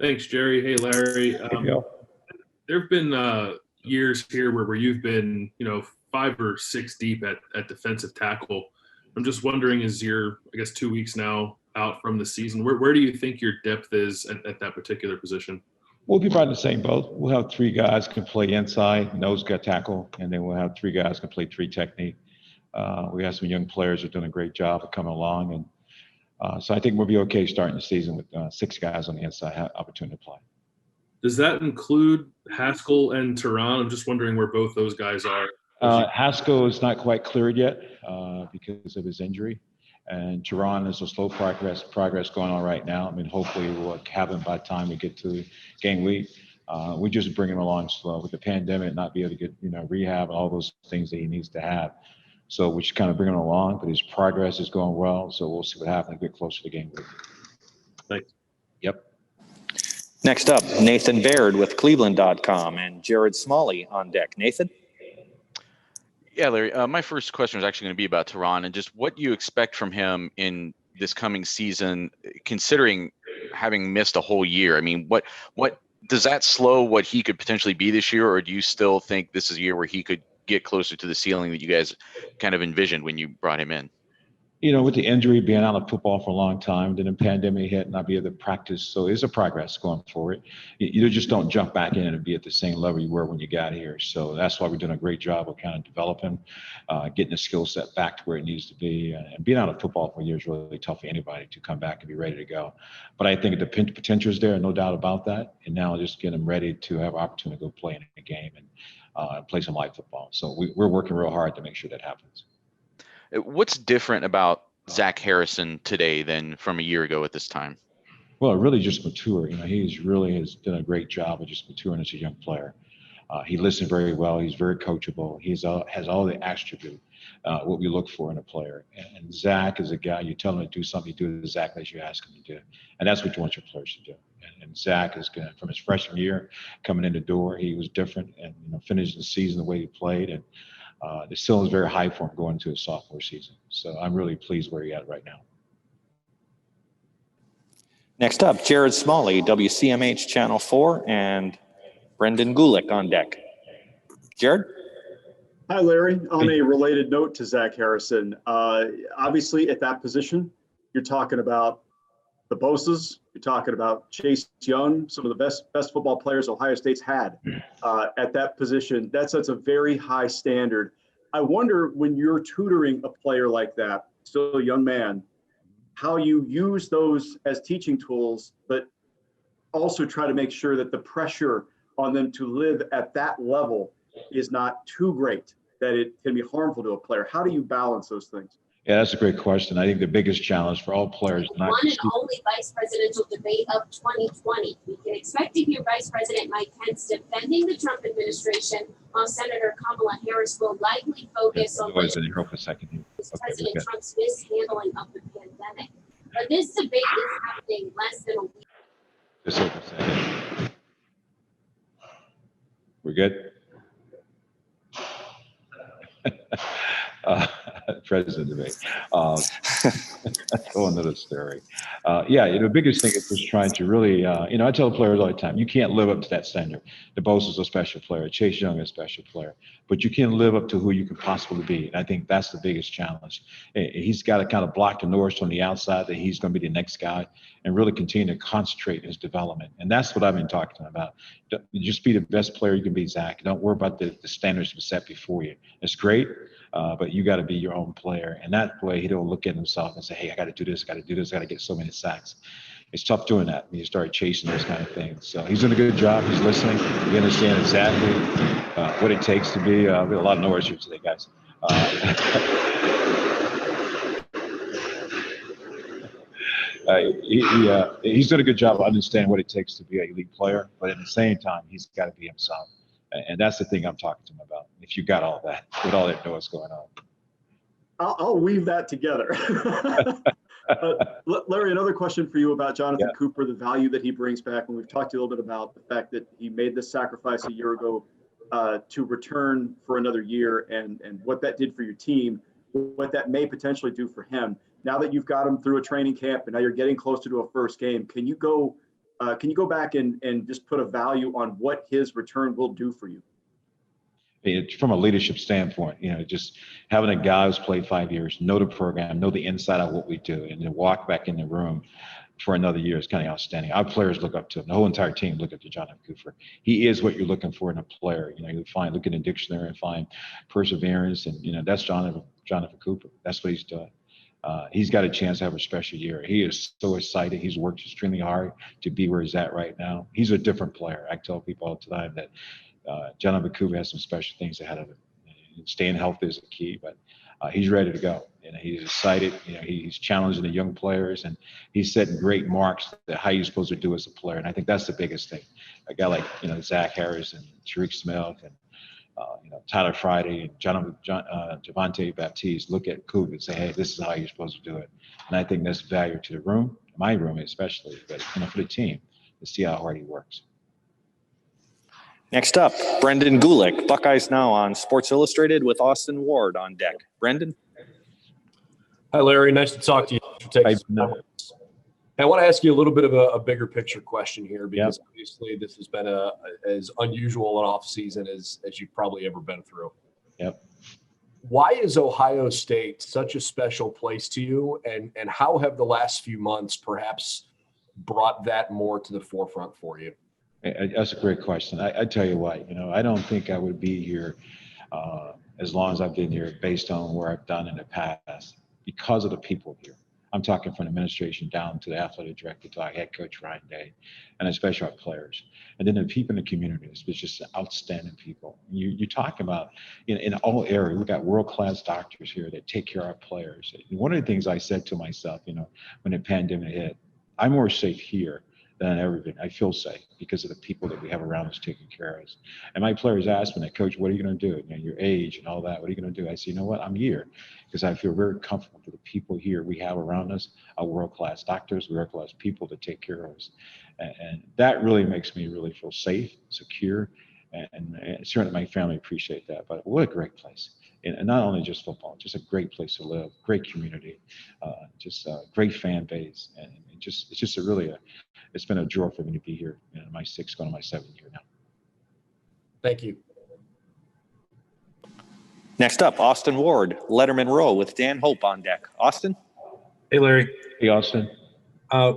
Thanks, Jerry. Hey, Larry. Hey, Bill. There have been years here where you've been, 5 or 6 deep at defensive tackle. I'm just wondering, as you're, I guess, 2 weeks now out from the season, where do you think your depth is at that particular position? We'll be right in the same boat. We'll have three guys can play inside, nose guard tackle, and then we'll have three guys can play three technique. We have some young players who are doing a great job of coming along, and so I think we'll be okay starting the season with 6 guys on the inside have opportunity to play. Does that include Haskell and Tehran? I'm just wondering where both those guys are. Haskell is not quite cleared yet because of his injury, and Tehran is a slow progress going on right now. I mean, hopefully we'll have him by the time we get to game week. We just bring him along slow with the pandemic, not be able to get rehab and all those things that he needs to have. So we just kind of bring him along, but his progress is going well. So we'll see what happens get closer to game week. Thanks. Yep. Next up, Nathan Baird with Cleveland.com and Jared Smalley on deck. Nathan? Yeah, Larry, my first question was actually going to be about Tehran and just what you expect from him in this coming season, considering having missed a whole year. I mean, what does that slow what he could potentially be this year, or do you still think this is a year where he could get closer to the ceiling that you guys kind of envisioned when you brought him in? With the injury, being out of football for a long time, then the pandemic hit, not be able to practice. So it's a progress going forward. You just don't jump back in and be at the same level you were when you got here. So that's why we're doing a great job of kind of developing, getting the skill set back to where it needs to be. And being out of football for a year is really tough for anybody to come back and be ready to go. But I think the potential is there, no doubt about that. And now just get them ready to have opportunity to go play in a game and play some live football. So we're working real hard to make sure that happens. What's different about Zach Harrison today than from a year ago at this time? Well, really just mature. He's really has done a great job of just maturing as a young player. He listens very well. He's very coachable. He's has all the attributes, what we look for in a player. And Zach is a guy, you tell him to do something, he do it exactly as you ask him to do. And that's what you want your players to do. And Zach is going from his freshman year, coming in the door, he was different and finished the season the way he played. And the ceiling is very high for him going into his sophomore season. So I'm really pleased where he's at right now. Next up, Jared Smalley, WCMH Channel 4, and Brendan Gulick on deck. Jared? Hi, Larry. On a related note to Zach Harrison, obviously at that position, you're talking about the Bosa's, you're talking about Chase Young, some of the best football players Ohio State's had at that position. That sets a very high standard. I wonder when you're tutoring a player like that, still a young man, how you use those as teaching tools, but also try to make sure that the pressure on them to live at that level is not too great, that it can be harmful to a player. How do you balance those things? Yeah, that's a great question. I think the biggest challenge for all players. One and only vice presidential debate of 2020. We can expect to hear Vice President Mike Pence defending the Trump administration, while Senator Kamala Harris will likely focus on President Trump's mishandling of the pandemic. But this debate is happening less than a week. Just hold a second. We're good? President debate. That's a whole another story. The biggest thing is just trying to really, I tell players all the time, you can't live up to that standard. DeBosa's a special player. Chase Young is a special player. But you can live up to who you can possibly be. And I think that's the biggest challenge. He's got to kind of block the noise from the outside that he's going to be the next guy and really continue to concentrate in his development. And that's what I've been talking to him about. Just be the best player you can be, Zach. Don't worry about the standards set before you. It's great. But you got to be your own player. And that way he don't look at himself and say, hey, I got to do this, I got to get so many sacks. It's tough doing that when you start chasing those kind of things. So he's doing a good job. He's listening. He understands exactly what it takes to be. We have a lot of noise here today, guys. He's done a good job of understanding what it takes to be an elite player. But at the same time, he's got to be himself. And that's the thing I'm talking to him about. If you got all that, with all that noise going on. I'll weave that together. Larry, another question for you about Jonathan Cooper, the value that he brings back. And we've talked a little bit about the fact that he made this sacrifice a year ago to return for another year and what that did for your team, what that may potentially do for him. Now that you've got him through a training camp and now you're getting closer to a first game, can you go Can you go back and just put a value on what his return will do for you? From a leadership standpoint, just having a guy who's played 5 years, know the program, know the inside of what we do, and then walk back in the room for another year is kind of outstanding. Our players look up to him. The whole entire team look up to Jonathan Cooper. He is what you're looking for in a player. You look in the dictionary and find perseverance, and that's Jonathan Cooper. That's what he's doing. He's got a chance to have a special year. He is so excited. He's worked extremely hard to be where he's at right now. He's a different player. I tell people all the time that Jonathan Cooper has some special things ahead of him. Staying healthy is a key, but he's ready to go. He's excited. He's challenging the young players, and he's setting great marks that how you're supposed to do as a player. And I think that's the biggest thing. A guy like Zach Harris and Tariq Smith and Tyler Friday and Javante Baptiste look at Cooper and say, hey, this is how you're supposed to do it. And I think that's value to the room, my room especially, but for the team to see how hard he works. Next up, Brendan Gulick, Buckeyes Now on Sports Illustrated with Austin Ward on deck. Brendan? Hi, Larry. Nice to talk to you. I want to ask you a little bit of a bigger picture question here, because obviously this has been as unusual an off season as you've probably ever been through. Yep. Why is Ohio State such a special place to you, and how have the last few months perhaps brought that more to the forefront for you? That's a great question. I tell you what, I don't think I would be here as long as I've been here based on where I've done in the past because of the people here. I'm talking from the administration down to the athletic director to our head coach, Ryan Day, and especially our players. And then the people in the community, it's just outstanding people. You talk about in all areas, we've got world-class doctors here that take care of our players. And one of the things I said to myself, when the pandemic hit, I'm more safe here than I've ever been. I feel safe because of the people that we have around us taking care of us. And my players asked me, Coach, what are you going to do? Your age and all that, what are you going to do? I said, you know what? I'm here because I feel very comfortable with the people here we have around us, our world-class doctors, world-class people to take care of us. And that really makes me really feel safe, secure, and certainly my family appreciate that. But what a great place. And not only just football, just a great place to live, great community, just a great fan base. And it's been a joy for me to be here in my 6th, going to my 7th year now. Thank you. Next up, Austin Ward, Letterman Row with Dan Hope on deck. Austin? Hey, Larry. Hey, Austin.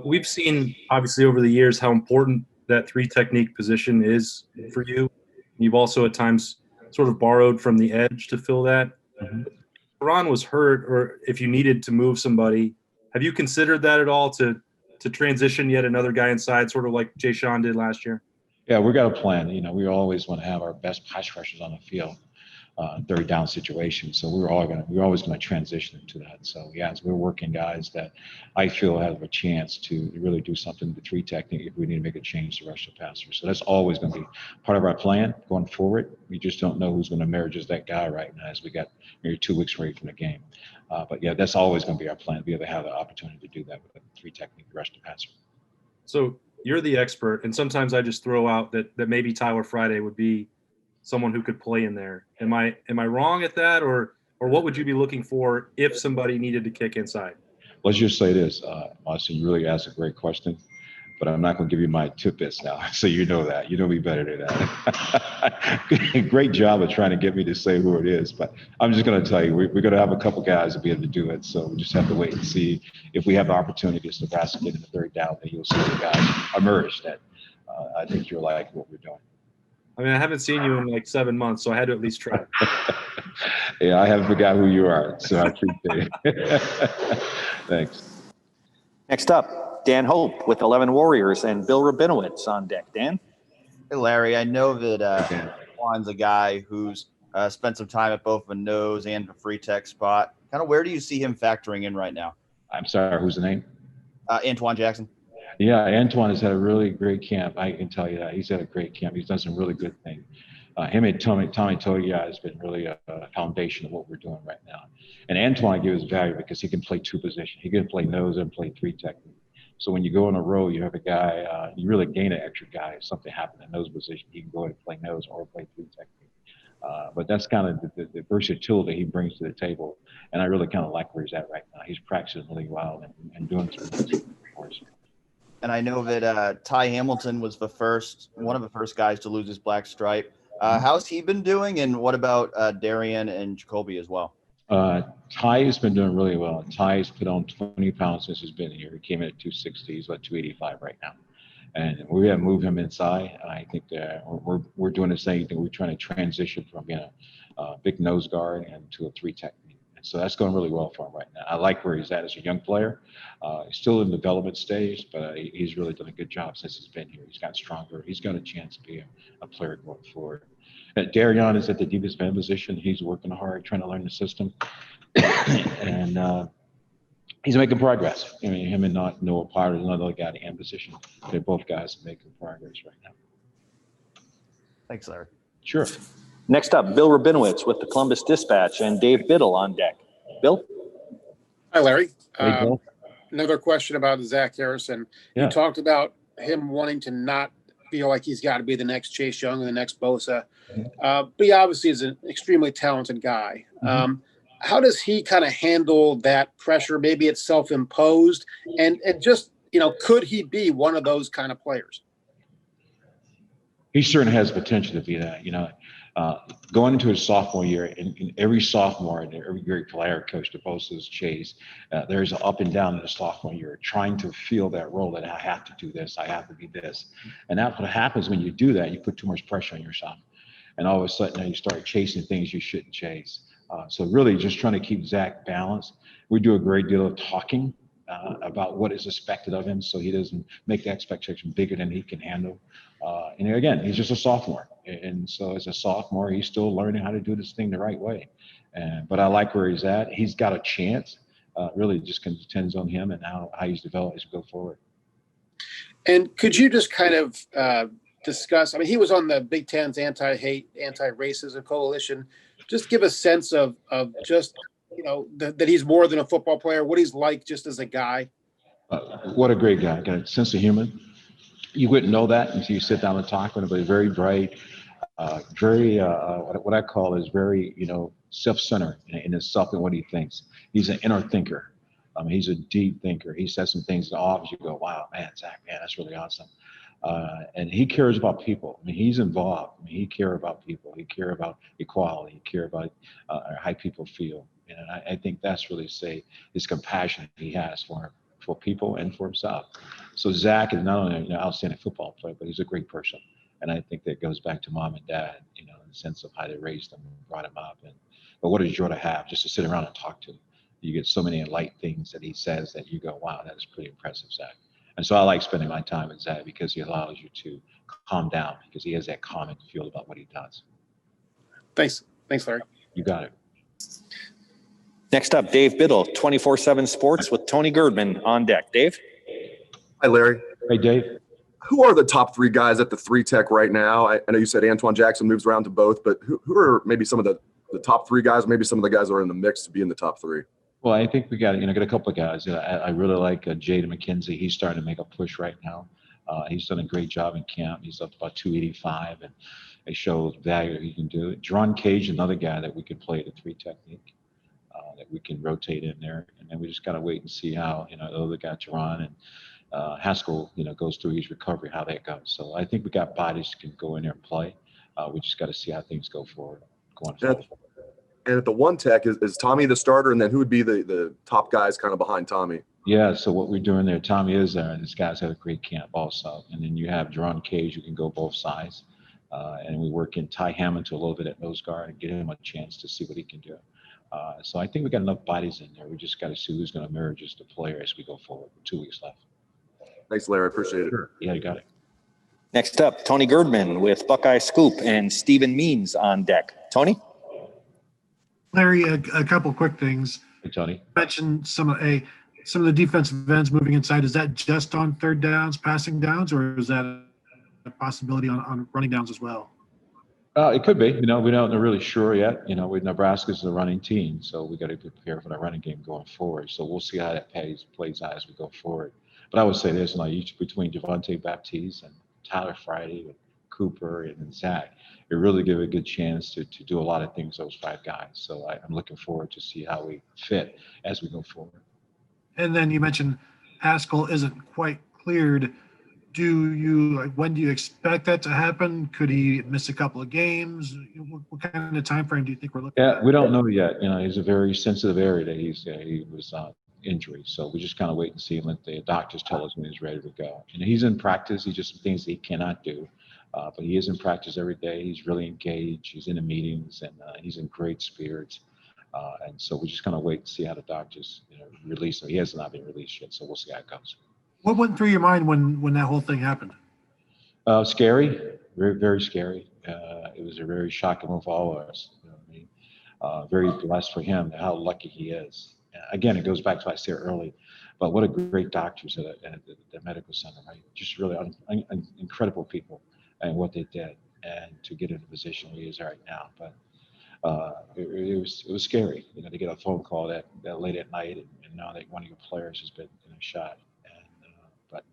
We've seen, obviously, over the years how important that 3 technique position is for you. You've also at times sort of borrowed from the edge to fill that. Mm-hmm. If Ron was hurt, or if you needed to move somebody, have you considered that at all to transition yet another guy inside, sort of like Jay Sean did last year? Yeah, we got a plan. We always want to have our best pass rushers on the field, third down situation. So we're always going to transition into that. So we're working guys that I feel have a chance to really do something with the 3 technique if we need to make a change to rush the passer. So that's always going to be part of our plan going forward. We just don't know who's going to marry just that guy right now as we got maybe 2 weeks away from the game. But that's always going to be our plan, to be able to have the opportunity to do that with a 3 technique rush the passer. So you're the expert, and sometimes I just throw out that maybe Tyler Friday would be someone who could play in there. Am I wrong at that, or what would you be looking for if somebody needed to kick inside? Let's just say this, Austin, you really asked a great question, but I'm not going to give you my tidbits now. So you know that. You know me better than that. Great job of trying to get me to say who it is, but I'm just going to tell you, we're going to have a couple guys to be able to do it. So we just have to wait and see if we have the opportunity against Nebraska in the third down, then you'll see the guys emerge that I think you'll like what we're doing. I mean, I haven't seen you in like 7 months, so I had to at least try. Yeah, I haven't forgot who you are, so I appreciate it. Thanks. Next up, Dan Hope with 11 Warriors and Bill Rabinowitz on deck. Dan? Hey, Larry. I know that Juan's a guy who's spent some time at both a nose and a free tech spot. Kind of where do you see him factoring in right now? I'm sorry, who's the name? Antoine Jackson. Yeah, Antoine has had a really great camp. I can tell you that. He's had a great camp. He's done some really good things. Him and Tommy Togia has been really a foundation of what we're doing right now. And Antoine gives value because he can play 2 positions. He can play nose and play 3 technique. So when you go in a row, you have a guy, you really gain an extra guy. If something happened in nose position, he can go ahead and play nose or play 3 technique. But that's kind of the versatility he brings to the table. And I really kind of like where he's at right now. He's practicing really well and doing some things for us. And I know that Ty Hamilton was one of the first guys to lose his black stripe. How's he been doing? And what about Darian and Jacoby as well? Ty has been doing really well. Ty's put on 20 pounds since he's been here. He came in at 260. He's about 285 right now. And we have moved him inside. And I think that we're doing the same thing. We're trying to transition from being a big nose guard and to a 3 technique. And so that's going really well for him right now. I like where he's at as a young player. He's still in the development stage, but he's really done a good job since he's been here. He's gotten stronger. He's got a chance to be a player going forward. Darian is at the deepest man position. He's working hard, trying to learn the system. And he's making progress. I mean, him and Noah Potter is another guy in the position. They're both guys making progress right now. Thanks, Larry. Sure. Next up, Bill Rabinowitz with the Columbus Dispatch and Dave Biddle on deck. Bill? Hi, Larry. Hey, Bill. Another question about Zach Harrison. Yeah. You talked about him wanting to not feel like he's got to be the next Chase Young or the next Bosa. But he obviously is an extremely talented guy. How does he kind of handle that pressure? Maybe it's self-imposed. And just, could he be one of those kind of players? He certainly has potential to be that. Going into his sophomore year, and every sophomore and every great player, Coach DeBosa's Chase, there's an up and down in the sophomore year, trying to feel that role that I have to do this, I have to be this. And that's what happens when you do that. You put too much pressure on yourself. And all of a sudden, you start chasing things you shouldn't chase. So really just trying to keep Zach balanced. We do a great deal of talking about what is expected of him so he doesn't make the expectation bigger than he can handle. And again, he's just a sophomore. And so as a sophomore, he's still learning how to do this thing the right way. But I like where he's at. He's got a chance. Really just depends on him and how he's developed as we go forward. And could you just kind of discuss, he was on the Big Ten's anti-hate, anti-racism coalition. Just give a sense of just, that he's more than a football player, what he's like just as a guy. What a great guy. Got a sense of humor. You wouldn't know that until you sit down and talk with him, but he's very bright, very, what I call is very, self-centered in himself and what he thinks. He's an inner thinker. He's a deep thinker. He says some things in the office, you go, wow, man, Zach, man, that's really awesome. And he cares about people. He's involved. He cares about people. He cares about equality. He cares about how people feel. And I think that's really, his compassion he has for people and for himself. So Zach is not only an outstanding football player, but he's a great person. And I think that goes back to mom and dad, in the sense of how they raised him and brought him up. But what a joy to have just to sit around and talk to him. You get so many light things that he says that you go, wow, that is pretty impressive, Zach. And so I like spending my time with Zach because he allows you to calm down because he has that calming feel about what he does. Thanks, Larry. You got it. Next up, Dave Biddle, 24/7 Sports with Tony Girdman on deck. Dave? Hi, Larry. Hey, Dave. Who are the top 3 guys at the 3 tech right now? I know you said Antoine Jackson moves around to both, but who are maybe some of the top 3 guys, maybe some of the guys that are in the mix to be in the top 3? Well, I think we got a couple of guys. I really like Jaden McKenzie. He's starting to make a push right now. He's done a great job in camp. He's up to about 285, and it shows value that he can do it. Jerron Cage, another guy that we could play the 3 technique, that we can rotate in there. And then we just got to wait and see how, the other guy, Jerron, and Haskell, goes through his recovery, how that goes. So I think we got bodies that can go in there and play. We just got to see how things go forward. And at the 1 tech, is Tommy the starter? And then who would be the top guys kind of behind Tommy? Yeah, so what we're doing there, Tommy is there, and this guy's had a great camp also. And then you have Jerron Cage, who can go both sides. And we work in Ty Hamilton a little bit at nose guard and get him a chance to see what he can do. So I think we got enough bodies in there. We just got to see who's going to emerge as the player as we go forward. 2 weeks left. Thanks, Larry. I appreciate it. Sure. Yeah, you got it. Next up, Tony Girdman with Buckeye Scoop and Stephen Means on deck. Tony? Larry, a couple quick things. Hey, Tony. You mentioned some of the defensive ends moving inside. Is that just on third downs, passing downs, or is that a possibility on running downs as well? It could be. We don't know really sure yet. Nebraska's a running team, so we got to prepare for the running game going forward. So we'll see how that plays out as we go forward. But I would say there's each between Javonte Baptiste and Tyler Friday and Cooper and Zach. It really give a good chance to do a lot of things, those 5 guys. So I'm looking forward to see how we fit as we go forward. And then you mentioned Haskell isn't quite cleared. When do you expect that to happen? Could he miss a couple of games? What kind of time frame do you think we're looking at? Yeah, we don't know yet. He's a very sensitive area that he was injury. So we just kind of wait and see and let the doctors tell us when he's ready to go. He's in practice. He just things he cannot do. But he is in practice every day. He's really engaged. He's in the meetings, and he's in great spirits. And so we just kind of wait and see how the doctors release him. He has not been released yet, so we'll see how it goes. What went through your mind when that whole thing happened? Scary, very, very scary. It was a very shocking move for all of us. Very blessed for him, how lucky he is. Again, it goes back to what I said earlier, but what a great doctors at the medical center, right? Just really incredible people and what they did, and to get in the position he is right now. But it was scary, to get a phone call that late at night, and now that one of your players has been shot. But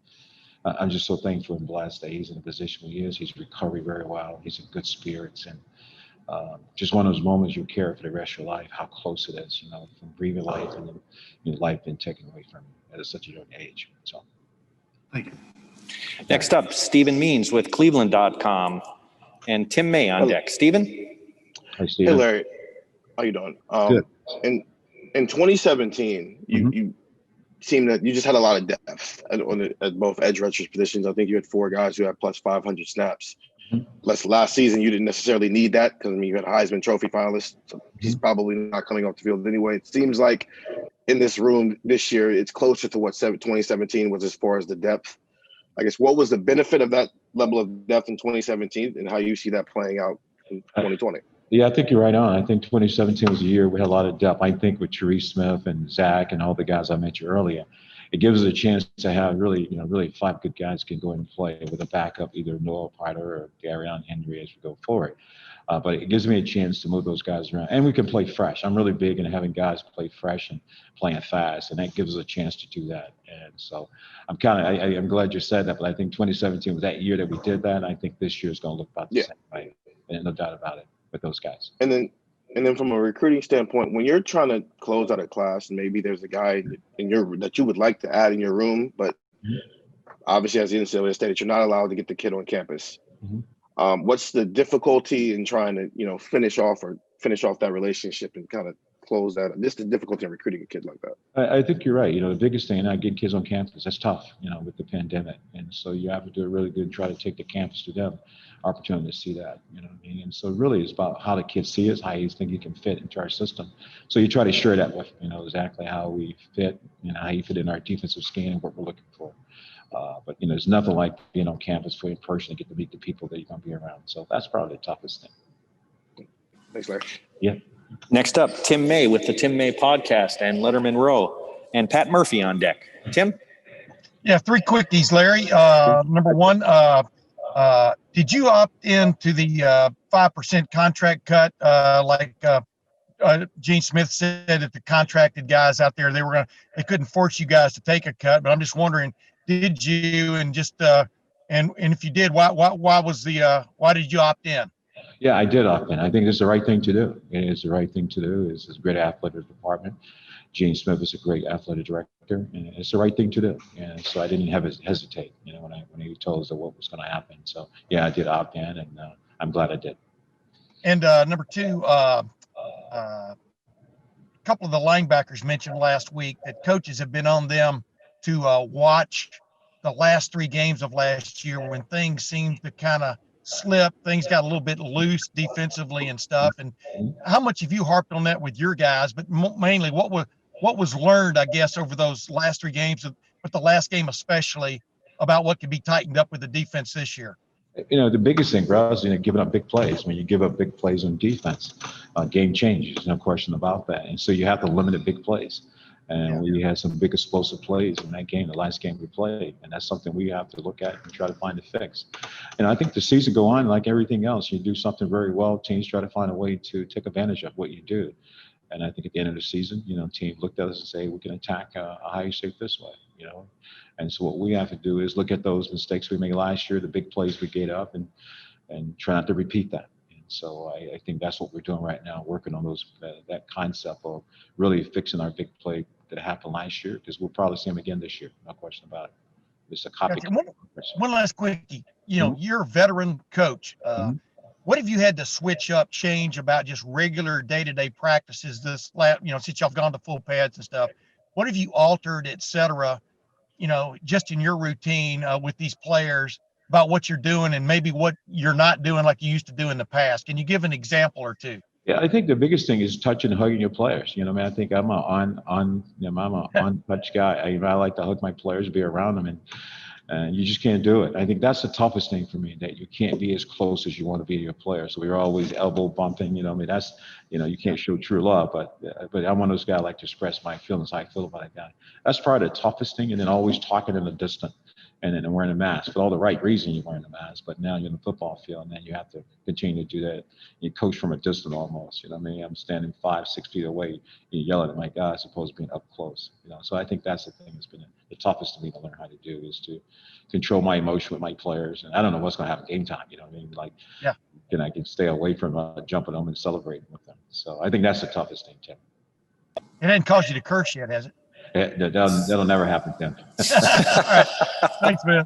I'm just so thankful and blessed that he's in the position he is. He's recovered very well. He's in good spirits, and just one of those moments you'll carry for the rest of your life. How close it is, from breathing life and then life being taken away from you at such a young age. So, thank you. Next up, Stephen Means with Cleveland.com, and Tim May on deck. Stephen. Hi, Stephen. Hey, Larry. How you doing? Good. In 2017, you seemed that you just had a lot of depth at both edge rushers positions. I think you had 4 guys who had plus 500 snaps. Last season, you didn't necessarily need that because you had a Heisman Trophy finalist, so he's probably not coming off the field anyway. It seems like in this room this year, it's closer to what 2017 was as far as the depth. I guess what was the benefit of that level of depth in 2017, and how you see that playing out in 2020? Yeah, I think you're right on. I think 2017 was a year we had a lot of depth. I think with Therese Smith and Zach and all the guys I mentioned earlier, it gives us a chance to have really 5 good guys can go and play with a backup, either Noah Prider or Garyon Henry as we go forward. But it gives me a chance to move those guys around, and we can play fresh. I'm really big in having guys play fresh and playing fast, and that gives us a chance to do that. And so I'm glad you said that, but I think 2017 was that year that we did that, and I think this year is going to look about the same way, and no doubt about it with those guys. And then from a recruiting standpoint, when you're trying to close out a class, and maybe there's a guy that you would like to add in your room, but obviously as the NCAA stated, you're not allowed to get the kid on campus. What's the difficulty in trying to finish off that relationship and kind of close that? Just the difficulty in recruiting a kid like that. I think you're right. The biggest thing, not getting kids on campus, that's tough, with the pandemic. And so you have to do a really good, try to take the campus to them, opportunity to see that, And so really it's about how the kids see us, how you think you can fit into our system. So you try to share that with, exactly how we fit, how you fit in our defensive scheme, what we're looking for. But there's nothing like being on campus for in person and get to meet the people that you're going to be around. So that's probably the toughest thing. Thanks, Larry. Yeah. Next up, Tim May with the Tim May podcast and Letterman Row, and Pat Murphy on deck. Tim? Yeah, 3 quickies, Larry. Number one, did you opt into the 5% contract cut like Gene Smith said that the contracted guys out there, they couldn't force you guys to take a cut, but I'm just wondering, did you, and just and if you did, why did you opt in? Yeah, I did opt in. I think it's the right thing to do. It's the right thing to do. It's a great athletic department. Gene Smith is a great athletic director, and it's the right thing to do. And so I didn't hesitate, when he told us what was going to happen. So yeah, I did opt in, and I'm glad I did. And number 2, a couple of the linebackers mentioned last week that coaches have been on them to watch the last 3 games of last year when things seemed to kind of slip, things got a little bit loose defensively and stuff. And how much have you harped on that with your guys? But mainly, what was learned, I guess, over those last 3 games, but the last game especially, about what could be tightened up with the defense this year? The biggest thing for us is giving up big plays. When you give up big plays on defense, game changes, no question about that. And so you have to limit the big plays. And we had some big explosive plays in that game, the last game we played. And that's something we have to look at and try to find a fix. And I think the season go on like everything else. You do something very well, teams try to find a way to take advantage of what you do. And I think at the end of the season, team looked at us and say, we can attack a high shape this way, And so what we have to do is look at those mistakes we made last year, the big plays we gave up, and try not to repeat that. So I think that's what we're doing right now, working on that concept of really fixing our big play that happened last year, because we'll probably see them again this year, no question about it. It's a copy. Gotcha. One last quickie. You're a veteran coach. What have you had to switch up, change about just regular day-to-day practices since y'all gone to full pads and stuff? What have you altered, et cetera, just in your routine with these players about what you're doing and maybe what you're not doing like you used to do in the past? Can you give an example or two? Yeah, I think the biggest thing is touching and hugging your players. I think I'm I'm a on-touch guy. I like to hug my players, be around them, and you just can't do it. I think that's the toughest thing for me, that you can't be as close as you want to be to your players. So we're always elbow bumping. That's you can't show true love, but I'm one of those guys I like to express my feelings, how I feel about a guy. That's probably the toughest thing, and then always talking in the distant. And then wearing a mask for all the right reasons. You're wearing a mask, but now you're in the football field, and then you have to continue to do that. You coach from a distance almost. I'm standing 5-6 feet away. You're yelling at my guys, as opposed to being up close. So I think that's the thing that's been the toughest for me to learn how to do, is to control my emotion with my players. And I don't know what's going to happen game time. I can stay away from jumping them and celebrating with them. So I think that's the toughest thing, Tim. It hasn't caused you to curse yet, has it? That'll never happen, Tim. All right. Thanks, man.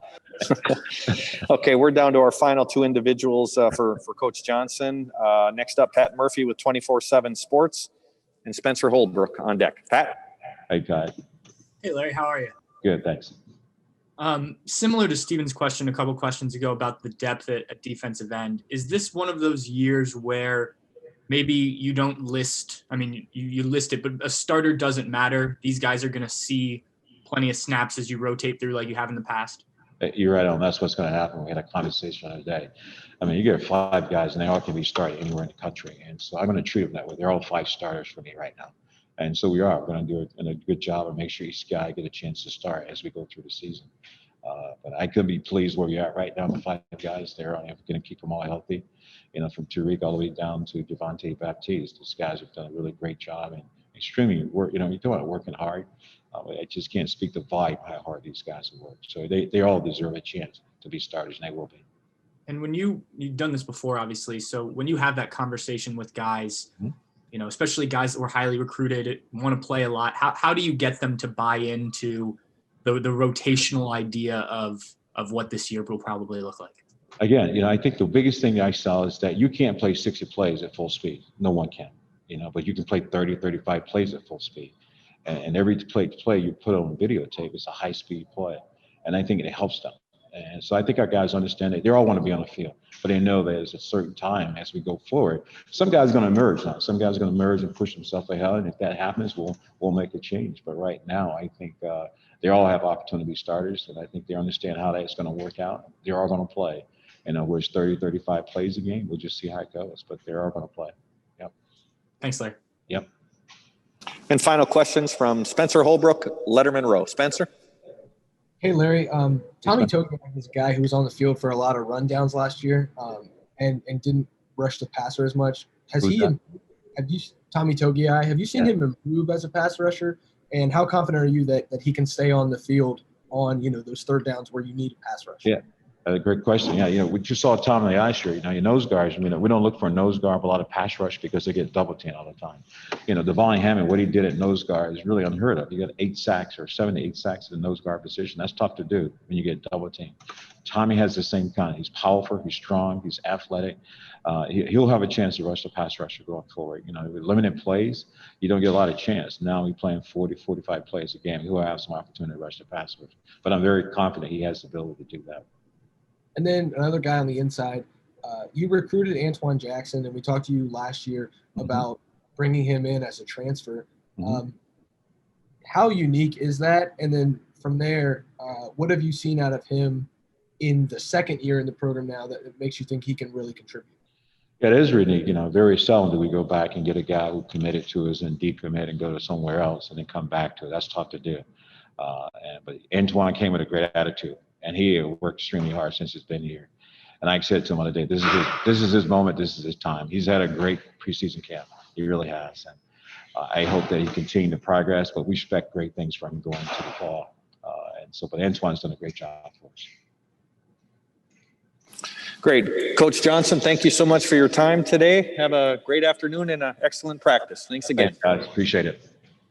Okay, we're down to our final two individuals for Coach Johnson. Next up, Pat Murphy with 24/7 Sports, and Spencer Holbrook on deck. Pat? Hey, Pat. Hey, Larry. How are you? Good, thanks. Similar to Steven's question a couple questions ago about the depth at defensive end, is this one of those years where maybe you don't list, you list it, but a starter doesn't matter? These guys are going to see plenty of snaps as you rotate through like you have in the past? You're right on. That's what's going to happen. We had a conversation the other day. You get 5 guys, and they all can be started anywhere in the country. And so I'm going to treat them that way. They're all 5 starters for me right now. And so we're going to do a good job and make sure each guy get a chance to start as we go through the season. But I could be pleased where we're at right now. The 5 guys there, I'm going to keep them all healthy. From Tariq all the way down to Devontae Baptiste. These guys have done a really great job and extremely work. You talk about working hard. I just can't speak the vibe how hard these guys have worked. So they all deserve a chance to be starters, and they will be. And when you've done this before, obviously, so when you have that conversation with guys, especially guys that were highly recruited, want to play a lot, how do you get them to buy into the rotational idea of what this year will probably look like? Again, I think the biggest thing I saw is that you can't play 60 plays at full speed. No one can, but you can play 30, 35 plays at full speed. And every play you put on videotape is a high-speed play. And I think it helps them. And so I think our guys understand that. They all want to be on the field, but they know there's a certain time as we go forward. Some guys are going to emerge now. Some guys are going to emerge and push themselves ahead. And if that happens, we'll make a change. But right now, I think they all have opportunity to be starters. And I think they understand how that's going to work out. They're all going to play. Where it's 30, 35 plays a game. We'll just see how it goes. But they're all going to play. Yep. Thanks, Larry. Yep. And final questions from Spencer Holbrook, Letterman Row. Spencer? Hey, Larry. Tommy Togiai was a guy who was on the field for a lot of rundowns last year and didn't rush the passer as much. Tommy Togiai, have you seen him improve as a pass rusher? And how confident are you that he can stay on the field on, those third downs where you need a pass rush? Yeah. Great question. Yeah, we just saw Tom in the eye shirt. Your nose guards, we don't look for a nose guard, a lot of pass rush because they get double teamed all the time. Devon Hammond, what he did at nose guard is really unheard of. He got 8 sacks or 7 to 8 sacks in the nose guard position. That's tough to do when you get double teamed. Tommy has the same kind. He's powerful, he's strong, he's athletic. He'll have a chance to rush the pass rusher going forward. With limited plays, you don't get a lot of chance. Now he's playing 40, 45 plays a game. He'll have some opportunity to rush the pass rusher. But I'm very confident he has the ability to do that. And then another guy on the inside, you recruited Antoine Jackson, and we talked to you last year about bringing him in as a transfer. How unique is that? And then from there, what have you seen out of him in the second year in the program now that makes you think he can really contribute? Yeah, it is unique. Very seldom do we go back and get a guy who committed to us and decommit and go to somewhere else and then come back to it. That's tough to do. But Antoine came with a great attitude. And he worked extremely hard since he's been here. And I said to him the other day, this is his moment, this is his time. He's had a great preseason camp. He really has. And I hope that he continue to progress, but we expect great things from him going to the fall. But Antoine's done a great job for us. Great. Coach Johnson, thank you so much for your time today. Have a great afternoon and an excellent practice. Thanks again. Thanks, guys. Appreciate it.